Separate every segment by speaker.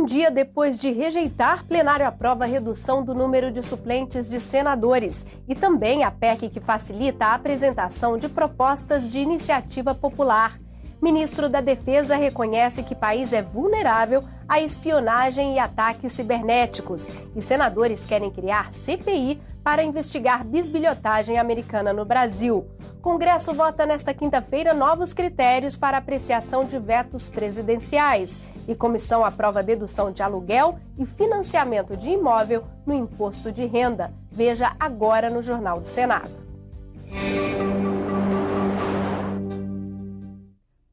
Speaker 1: Um dia depois de rejeitar, plenário aprova a redução do número de suplentes de senadores e também a PEC que facilita a apresentação de propostas de iniciativa popular. Ministro da Defesa reconhece que país é vulnerável à espionagem e ataques cibernéticos. E senadores querem criar CPI para investigar bisbilhotagem americana no Brasil. Congresso vota nesta quinta-feira novos critérios para apreciação de vetos presidenciais. E comissão aprova dedução de aluguel e financiamento de imóvel no imposto de renda. Veja agora no Jornal do Senado.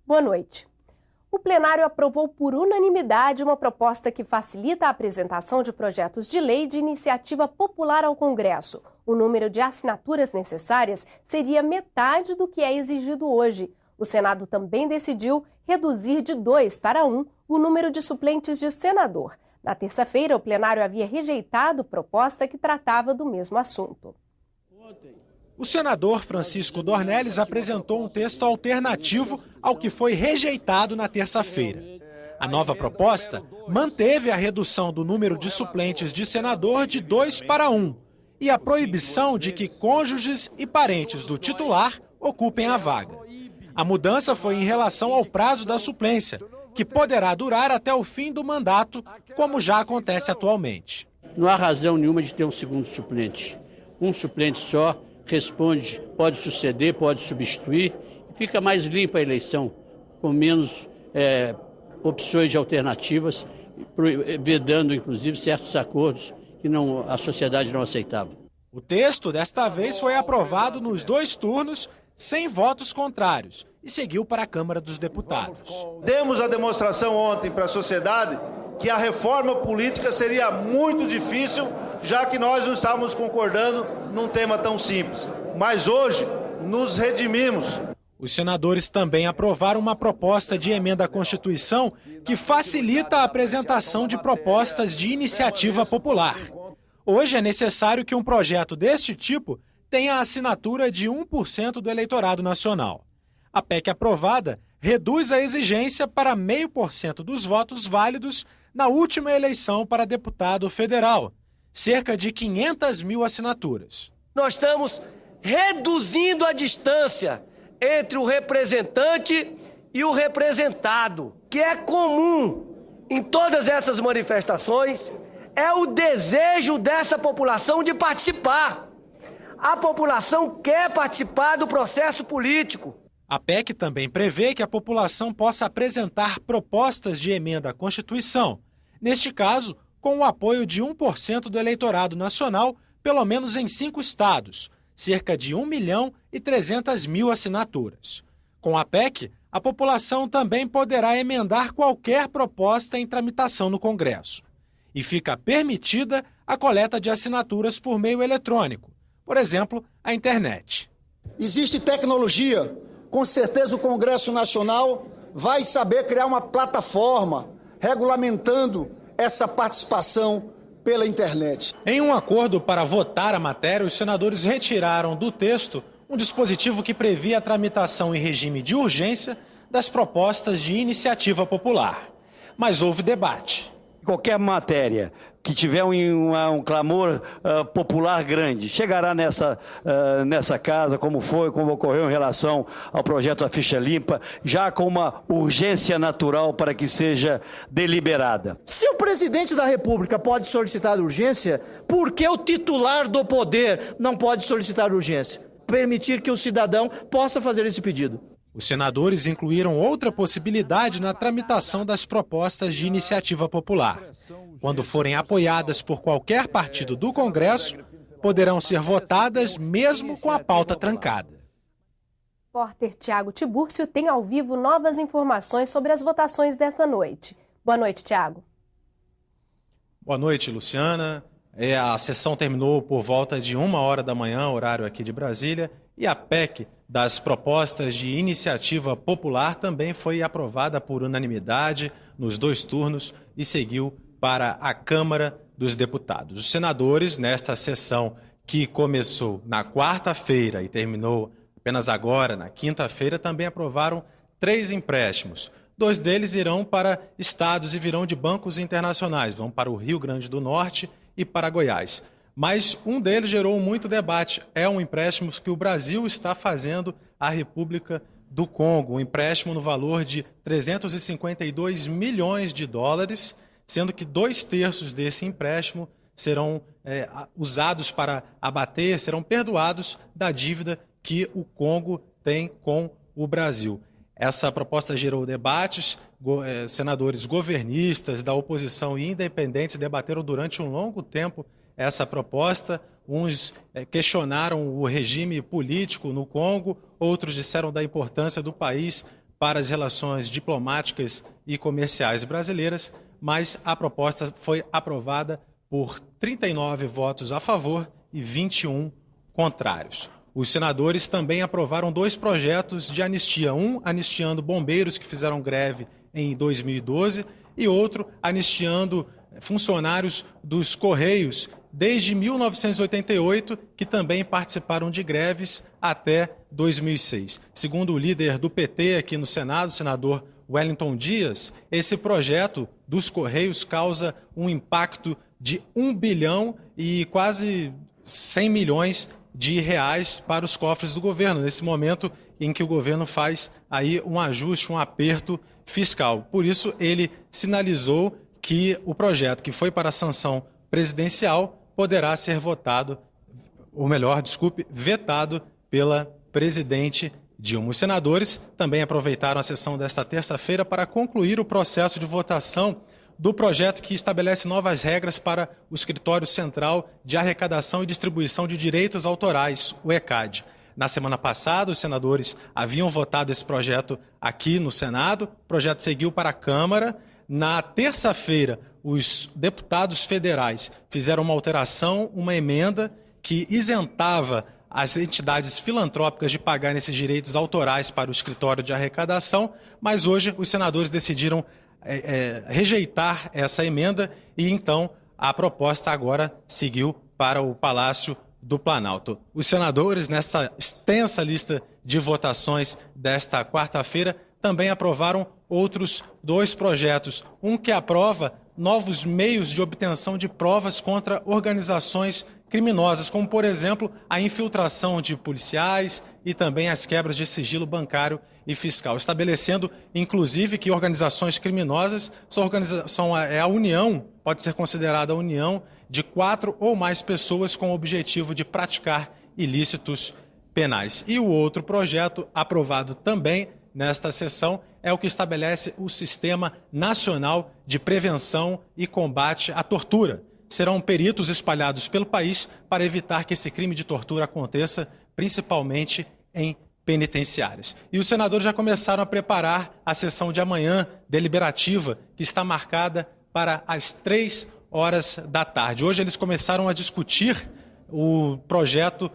Speaker 1: Boa noite. O plenário aprovou por unanimidade uma proposta que facilita a apresentação de projetos de lei de iniciativa popular ao Congresso. O número de assinaturas necessárias seria metade do que é exigido hoje. O Senado também decidiu reduzir de 2 para 1 o número de suplentes de senador. Na terça-feira, o plenário havia rejeitado proposta que tratava do mesmo assunto.
Speaker 2: O senador Francisco Dornelles apresentou um texto alternativo ao que foi rejeitado na terça-feira. A nova proposta manteve a redução do número de suplentes de senador de 2 para 1 e a proibição de que cônjuges e parentes do titular ocupem a vaga. A mudança foi em relação ao prazo da suplência, que poderá durar até o fim do mandato, como já acontece atualmente.
Speaker 3: Não há razão nenhuma de ter um segundo suplente. Um suplente só responde, pode suceder, pode substituir, fica mais limpa a eleição, com menos opções de alternativas, vedando inclusive certos acordos que a sociedade não aceitava.
Speaker 2: O texto desta vez foi aprovado nos 2 turnos, sem votos contrários, e seguiu para a Câmara dos Deputados.
Speaker 4: Demos a demonstração ontem para a sociedade que a reforma política seria muito difícil, já que nós não estávamos concordando num tema tão simples. Mas hoje nos redimimos.
Speaker 2: Os senadores também aprovaram uma proposta de emenda à Constituição que facilita a apresentação de propostas de iniciativa popular. Hoje é necessário que um projeto deste tipo tenha a assinatura de 1% do eleitorado nacional. A PEC aprovada reduz a exigência para 0,5% dos votos válidos na última eleição para deputado federal, cerca de 500 mil assinaturas.
Speaker 5: Nós estamos reduzindo a distância entre o representante e o representado, que é comum em todas essas manifestações, é o desejo dessa população de participar. A população quer participar do processo político.
Speaker 2: A PEC também prevê que a população possa apresentar propostas de emenda à Constituição, neste caso, com o apoio de 1% do eleitorado nacional, pelo menos em 5 estados, cerca de 1.300.000 assinaturas. Com a PEC, a população também poderá emendar qualquer proposta em tramitação no Congresso. E fica permitida a coleta de assinaturas por meio eletrônico, por exemplo, a internet.
Speaker 6: Existe tecnologia. Com certeza o Congresso Nacional vai saber criar uma plataforma regulamentando essa participação pela internet.
Speaker 2: Em um acordo para votar a matéria, os senadores retiraram do texto um dispositivo que previa a tramitação em regime de urgência das propostas de iniciativa popular. Mas houve debate.
Speaker 7: Qualquer matéria que tiver um clamor popular grande chegará nessa casa, como ocorreu em relação ao projeto da ficha limpa, já com uma urgência natural para que seja deliberada.
Speaker 8: Se o presidente da República pode solicitar urgência, por que o titular do poder não pode solicitar urgência? Permitir que o cidadão possa fazer esse pedido.
Speaker 2: Os senadores incluíram outra possibilidade na tramitação das propostas de iniciativa popular. Quando forem apoiadas por qualquer partido do Congresso, poderão ser votadas mesmo com a pauta trancada.
Speaker 1: O repórter Tiago Tibúrcio tem ao vivo novas informações sobre as votações desta noite. Boa noite, Tiago.
Speaker 2: Boa noite, Luciana. A sessão terminou por volta de 1h da manhã, horário aqui de Brasília, e a PEC das propostas de iniciativa popular também foi aprovada por unanimidade nos 2 turnos e seguiu para a Câmara dos Deputados. Os senadores, nesta sessão que começou na quarta-feira e terminou apenas agora, na quinta-feira, também aprovaram 3 empréstimos, 2 deles irão para estados e virão de bancos internacionais, vão para o Rio Grande do Norte e para Goiás. Mas um deles gerou muito debate, é um empréstimo que o Brasil está fazendo à República do Congo, um empréstimo no valor de 352 milhões de dólares, sendo que 2/3 desse empréstimo serão usados para abater, serão perdoados da dívida que o Congo tem com o Brasil. Essa proposta gerou debates, senadores governistas, da oposição e independentes debateram durante um longo tempo essa proposta. Uns questionaram o regime político no Congo, outros disseram da importância do país para as relações diplomáticas e comerciais brasileiras, mas a proposta foi aprovada por 39 votos a favor e 21 contrários. Os senadores também aprovaram 2 projetos de anistia, um anistiando bombeiros que fizeram greve em 2012 e outro anistiando funcionários dos Correios desde 1988, que também participaram de greves até 2006. Segundo o líder do PT aqui no Senado, o senador Wellington Dias, esse projeto dos Correios causa um impacto de 1 bilhão e quase 100 milhões de reais para os cofres do governo, nesse momento em que o governo faz aí um ajuste, um aperto fiscal. Por isso, ele sinalizou que o projeto que foi para a sanção presidencial poderá ser vetado pela presidente Dilma. Os senadores também aproveitaram a sessão desta terça-feira para concluir o processo de votação do projeto que estabelece novas regras para o Escritório Central de Arrecadação e Distribuição de Direitos Autorais, o ECAD. Na semana passada, os senadores haviam votado esse projeto aqui no Senado, o projeto seguiu para a Câmara. Na terça-feira, os deputados federais fizeram uma alteração, uma emenda que isentava as entidades filantrópicas de pagar esses direitos autorais para o escritório de arrecadação, mas hoje os senadores decidiram rejeitar essa emenda e então a proposta agora seguiu para o Palácio do Planalto. Os senadores, nessa extensa lista de votações desta quarta-feira, também aprovaram outros 2 projetos. Um que aprova novos meios de obtenção de provas contra organizações criminosas, como, por exemplo, a infiltração de policiais e também as quebras de sigilo bancário e fiscal, estabelecendo, inclusive, que organizações criminosas a união, pode ser considerada a união de 4 ou mais pessoas com o objetivo de praticar ilícitos penais. E o outro projeto, aprovado também nesta sessão, é o que estabelece o Sistema Nacional de Prevenção e Combate à Tortura. Serão peritos espalhados pelo país para evitar que esse crime de tortura aconteça, principalmente em penitenciárias. E os senadores já começaram a preparar a sessão de amanhã, deliberativa, que está marcada para as 3h da tarde. Hoje eles começaram a discutir o projeto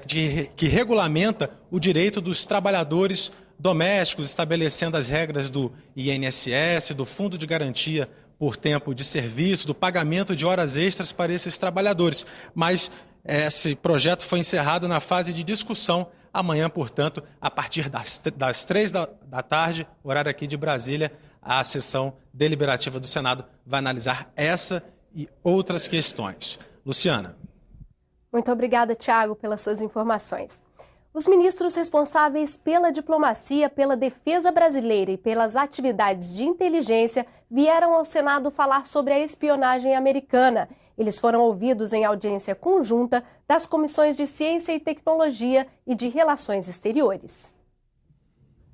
Speaker 2: que regulamenta o direito dos trabalhadores domésticos, estabelecendo as regras do INSS, do Fundo de Garantia por Tempo de Serviço, do pagamento de horas extras para esses trabalhadores. Mas esse projeto foi encerrado na fase de discussão. Amanhã, portanto, a partir das 3h da tarde, horário aqui de Brasília, a sessão deliberativa do Senado vai analisar essa e outras questões. Luciana.
Speaker 1: Muito obrigada, Thiago, pelas suas informações. Os ministros responsáveis pela diplomacia, pela defesa brasileira e pelas atividades de inteligência vieram ao Senado falar sobre a espionagem americana. Eles foram ouvidos em audiência conjunta das comissões de Ciência e Tecnologia e de Relações Exteriores.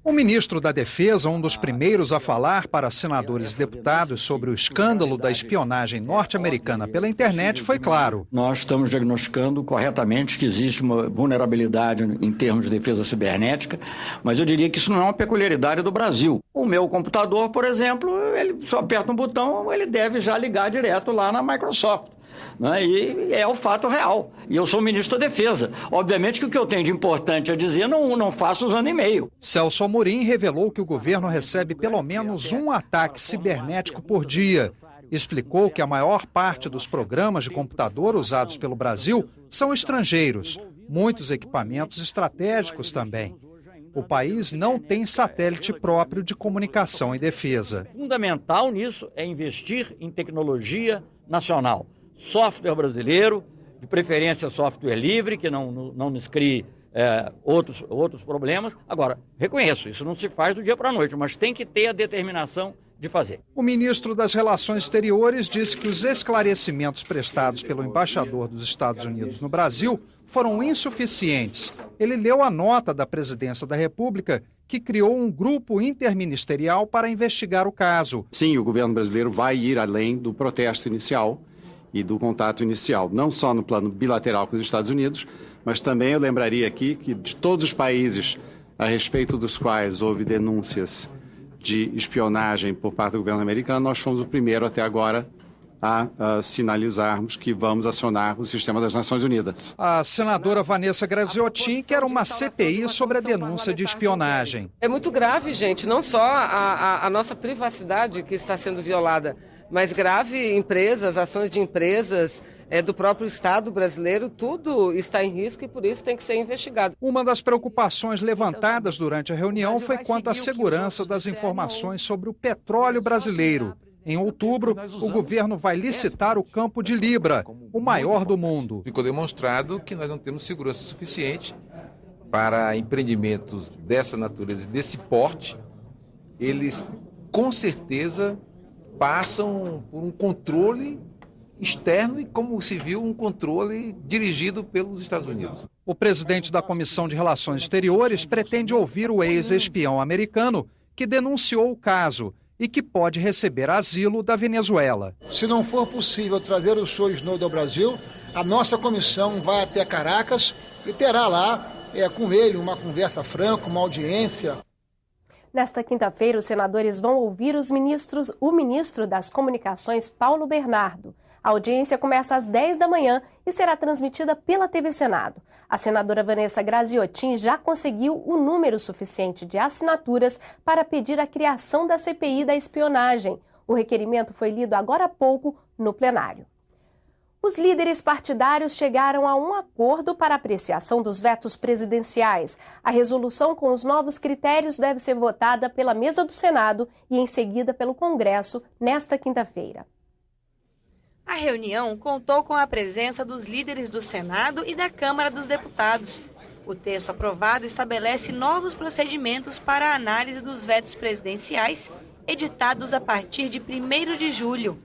Speaker 9: O ministro da Defesa, um dos primeiros a falar para senadores e deputados sobre o escândalo da espionagem norte-americana pela internet, foi claro.
Speaker 7: Nós estamos diagnosticando corretamente que existe uma vulnerabilidade em termos de defesa cibernética, mas eu diria que isso não é uma peculiaridade do Brasil. O meu computador, por exemplo, ele só aperta um botão, ele deve já ligar direto lá na Microsoft. E é o fato real. E eu sou ministro da Defesa. Obviamente que o que eu tenho de importante a dizer não faço usando e-mail.
Speaker 9: Celso Amorim revelou que o governo recebe pelo menos um ataque cibernético por dia. Explicou que a maior parte dos programas de computador usados pelo Brasil são estrangeiros. Muitos equipamentos estratégicos também. O país não tem satélite próprio de comunicação e defesa.
Speaker 7: Fundamental nisso é investir em tecnologia nacional. Software brasileiro, de preferência software livre, que não nos crie outros problemas. Agora, reconheço, isso não se faz do dia para a noite, mas tem que ter a determinação de fazer.
Speaker 9: O ministro das Relações Exteriores disse que os esclarecimentos prestados pelo embaixador dos Estados Unidos no Brasil foram insuficientes. Ele leu a nota da Presidência da República, que criou um grupo interministerial para investigar o caso.
Speaker 10: Sim, o governo brasileiro vai ir além do protesto inicial e do contato inicial, não só no plano bilateral com os Estados Unidos, mas também eu lembraria aqui que de todos os países a respeito dos quais houve denúncias de espionagem por parte do governo americano, nós fomos o primeiro até agora a sinalizarmos que vamos acionar o sistema das Nações Unidas.
Speaker 9: A senadora Vanessa Graziotin quer uma CPI sobre a denúncia de espionagem.
Speaker 11: É muito grave, gente, não só a nossa privacidade que está sendo violada, mas grave empresas, ações de empresas, do próprio Estado brasileiro, tudo está em risco e por isso tem que ser investigado.
Speaker 9: Uma das preocupações levantadas durante a reunião foi quanto à segurança das informações sobre o petróleo brasileiro. Em outubro, o governo vai licitar o campo de Libra, o maior do mundo.
Speaker 12: Ficou demonstrado que nós não temos segurança suficiente para empreendimentos dessa natureza, desse porte. Eles, com certeza, passam por um controle externo e, como se viu, um controle dirigido pelos Estados Unidos.
Speaker 9: O presidente da Comissão de Relações Exteriores pretende ouvir o ex-espião americano que denunciou o caso e que pode receber asilo da Venezuela.
Speaker 13: Se não for possível trazer o senhor Snowden ao Brasil, a nossa comissão vai até Caracas e terá lá com ele uma conversa franca, uma audiência.
Speaker 1: Nesta quinta-feira, os senadores vão ouvir o ministro das Comunicações, Paulo Bernardo. A audiência começa às 10 da manhã e será transmitida pela TV Senado. A senadora Vanessa Graziotin já conseguiu o número suficiente de assinaturas para pedir a criação da CPI da espionagem. O requerimento foi lido agora há pouco no plenário. Os líderes partidários chegaram a um acordo para apreciação dos vetos presidenciais. A resolução com os novos critérios deve ser votada pela mesa do Senado e em seguida pelo Congresso nesta quinta-feira.
Speaker 14: A reunião contou com a presença dos líderes do Senado e da Câmara dos Deputados. O texto aprovado estabelece novos procedimentos para a análise dos vetos presidenciais, editados a partir de 1º de julho.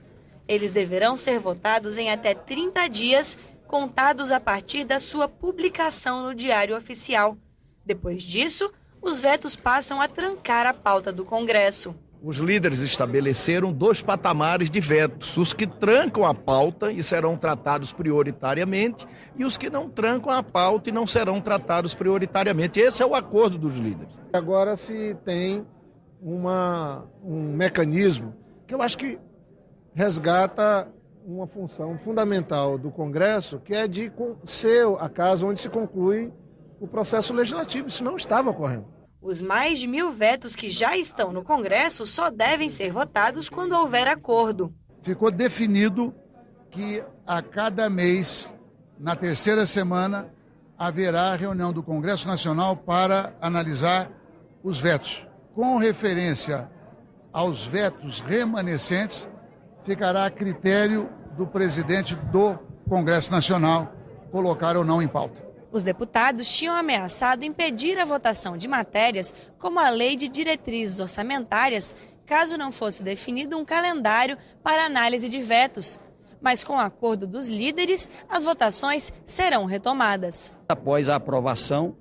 Speaker 14: Eles deverão ser votados em até 30 dias, contados a partir da sua publicação no Diário Oficial. Depois disso, os vetos passam a trancar a pauta do Congresso.
Speaker 15: Os líderes estabeleceram 2 patamares de vetos, os que trancam a pauta e serão tratados prioritariamente, e os que não trancam a pauta e não serão tratados prioritariamente. Esse é o acordo dos líderes.
Speaker 13: Agora se tem um mecanismo que eu acho que resgata uma função fundamental do Congresso, que é de ser a casa onde se conclui o processo legislativo. Isso não estava ocorrendo.
Speaker 14: Os mais de 1.000 vetos que já estão no Congresso só devem ser votados quando houver acordo.
Speaker 16: Ficou definido que a cada mês, na terceira semana, haverá reunião do Congresso Nacional para analisar os vetos. Com referência aos vetos remanescentes, ficará a critério do presidente do Congresso Nacional colocar ou não em pauta.
Speaker 14: Os deputados tinham ameaçado impedir a votação de matérias como a Lei de Diretrizes Orçamentárias, caso não fosse definido um calendário para análise de vetos. Mas com o acordo dos líderes, as votações serão retomadas.
Speaker 7: Após a aprovação,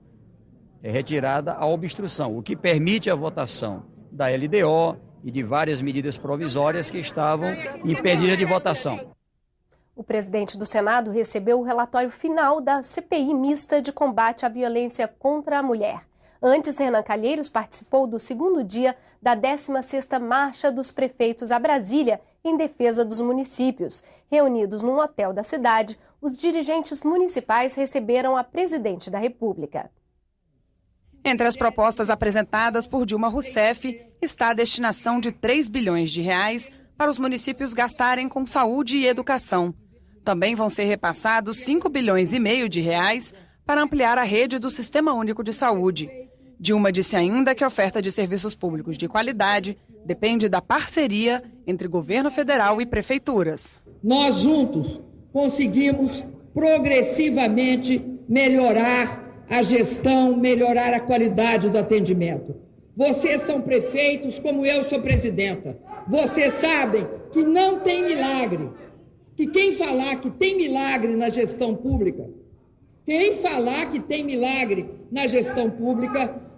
Speaker 7: é retirada a obstrução, o que permite a votação da LDO e de várias medidas provisórias que estavam impedidas de votação.
Speaker 1: O presidente do Senado recebeu o relatório final da CPI mista de combate à violência contra a mulher. Antes, Renan Calheiros participou do 2º dia da 16ª Marcha dos Prefeitos a Brasília em defesa dos municípios. Reunidos num hotel da cidade, os dirigentes municipais receberam a presidente da República.
Speaker 17: Entre as propostas apresentadas por Dilma Rousseff está a destinação de 3 bilhões de reais para os municípios gastarem com saúde e educação. Também vão ser repassados 5,5 bilhões de reais para ampliar a rede do Sistema Único de Saúde. Dilma disse ainda que a oferta de serviços públicos de qualidade depende da parceria entre governo federal e prefeituras.
Speaker 18: Nós juntos conseguimos progressivamente melhorar a gestão, melhorar a qualidade do atendimento. Vocês são prefeitos como eu sou presidenta. Vocês sabem que não tem milagre. Que quem falar que tem milagre na gestão pública,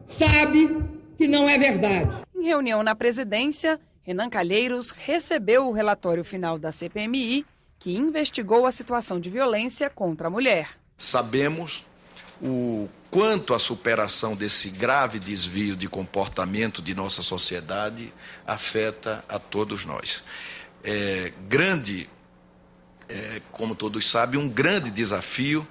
Speaker 18: sabe que não é verdade.
Speaker 17: Em reunião na presidência, Renan Calheiros recebeu o relatório final da CPMI, que investigou a situação de violência contra a mulher.
Speaker 19: Sabemos o quanto a superação desse grave desvio de comportamento de nossa sociedade afeta a todos nós. Como todos sabem, um grande desafio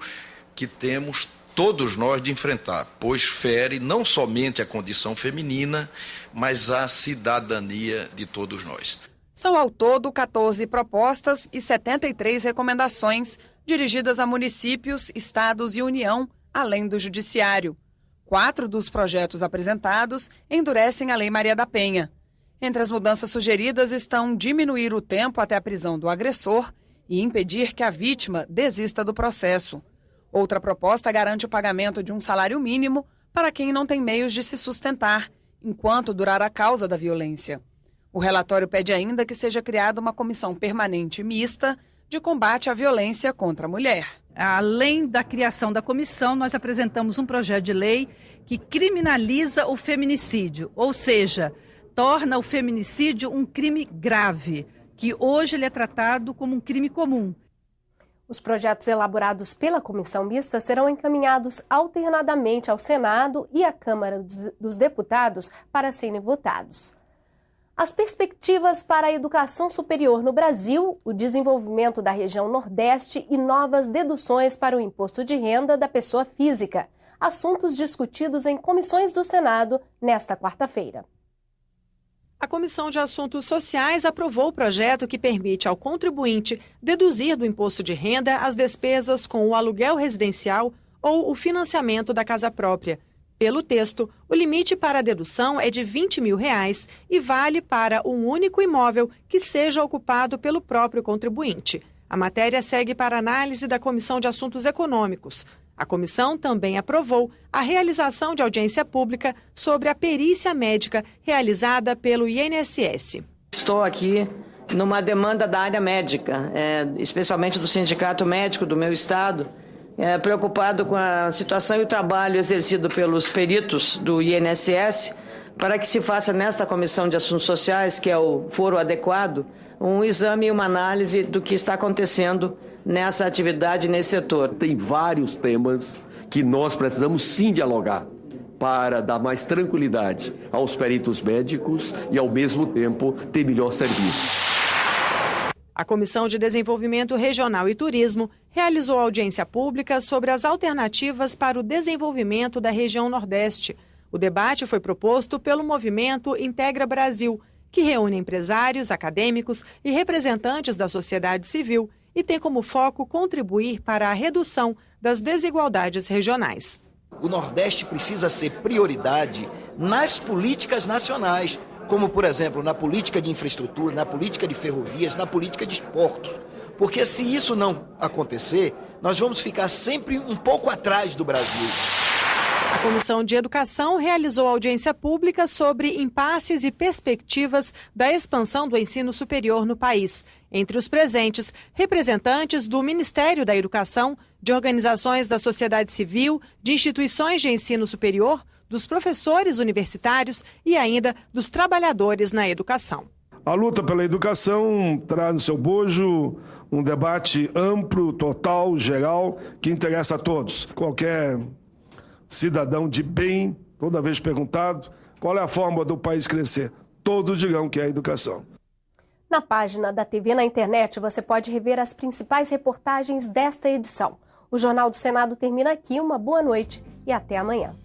Speaker 19: que temos todos nós de enfrentar, pois fere não somente a condição feminina, mas a cidadania de todos nós.
Speaker 17: São ao todo 14 propostas e 73 recomendações dirigidas a municípios, estados e União, além do Judiciário. 4 dos projetos apresentados endurecem a Lei Maria da Penha. Entre as mudanças sugeridas estão diminuir o tempo até a prisão do agressor e impedir que a vítima desista do processo. Outra proposta garante o pagamento de um salário mínimo para quem não tem meios de se sustentar, enquanto durar a causa da violência. O relatório pede ainda que seja criada uma comissão permanente mista de combate à violência contra a mulher.
Speaker 20: Além da criação da comissão, nós apresentamos um projeto de lei que criminaliza o feminicídio, ou seja, torna o feminicídio um crime grave, que hoje ele é tratado como um crime comum.
Speaker 1: Os projetos elaborados pela comissão mista serão encaminhados alternadamente ao Senado e à Câmara dos Deputados para serem votados. As perspectivas para a educação superior no Brasil, o desenvolvimento da região Nordeste e novas deduções para o imposto de renda da pessoa física. Assuntos discutidos em comissões do Senado nesta quarta-feira.
Speaker 21: A Comissão de Assuntos Sociais aprovou o projeto que permite ao contribuinte deduzir do imposto de renda as despesas com o aluguel residencial ou o financiamento da casa própria. Pelo texto, o limite para a dedução é de R$20 mil e vale para um único imóvel que seja ocupado pelo próprio contribuinte. A matéria segue para análise da Comissão de Assuntos Econômicos. A comissão também aprovou a realização de audiência pública sobre a perícia médica realizada pelo INSS.
Speaker 22: Estou aqui numa demanda da área médica, especialmente do Sindicato Médico do meu estado, preocupado com a situação e o trabalho exercido pelos peritos do INSS, para que se faça nesta Comissão de Assuntos Sociais, que é o foro adequado, um exame e uma análise do que está acontecendo nessa atividade, nesse setor.
Speaker 23: Tem vários temas que nós precisamos sim dialogar para dar mais tranquilidade aos peritos médicos e, ao mesmo tempo, ter melhor serviço.
Speaker 21: A Comissão de Desenvolvimento Regional e Turismo realizou audiência pública sobre as alternativas para o desenvolvimento da região Nordeste. O debate foi proposto pelo movimento Integra Brasil, que reúne empresários, acadêmicos e representantes da sociedade civil e tem como foco contribuir para a redução das desigualdades regionais.
Speaker 24: O Nordeste precisa ser prioridade nas políticas nacionais, como, por exemplo, na política de infraestrutura, na política de ferrovias, na política de portos. Porque se isso não acontecer, nós vamos ficar sempre um pouco atrás do Brasil.
Speaker 21: A Comissão de Educação realizou audiência pública sobre impasses e perspectivas da expansão do ensino superior no país. Entre os presentes, representantes do Ministério da Educação, de organizações da sociedade civil, de instituições de ensino superior, dos professores universitários e ainda dos trabalhadores na educação.
Speaker 25: A luta pela educação traz no seu bojo um debate amplo, total, geral, que interessa a todos. Qualquer cidadão de bem, toda vez perguntado, qual é a forma do país crescer? Todos dirão que é a educação.
Speaker 1: Na página da TV na internet você pode rever as principais reportagens desta edição. O Jornal do Senado termina aqui. Uma boa noite e até amanhã.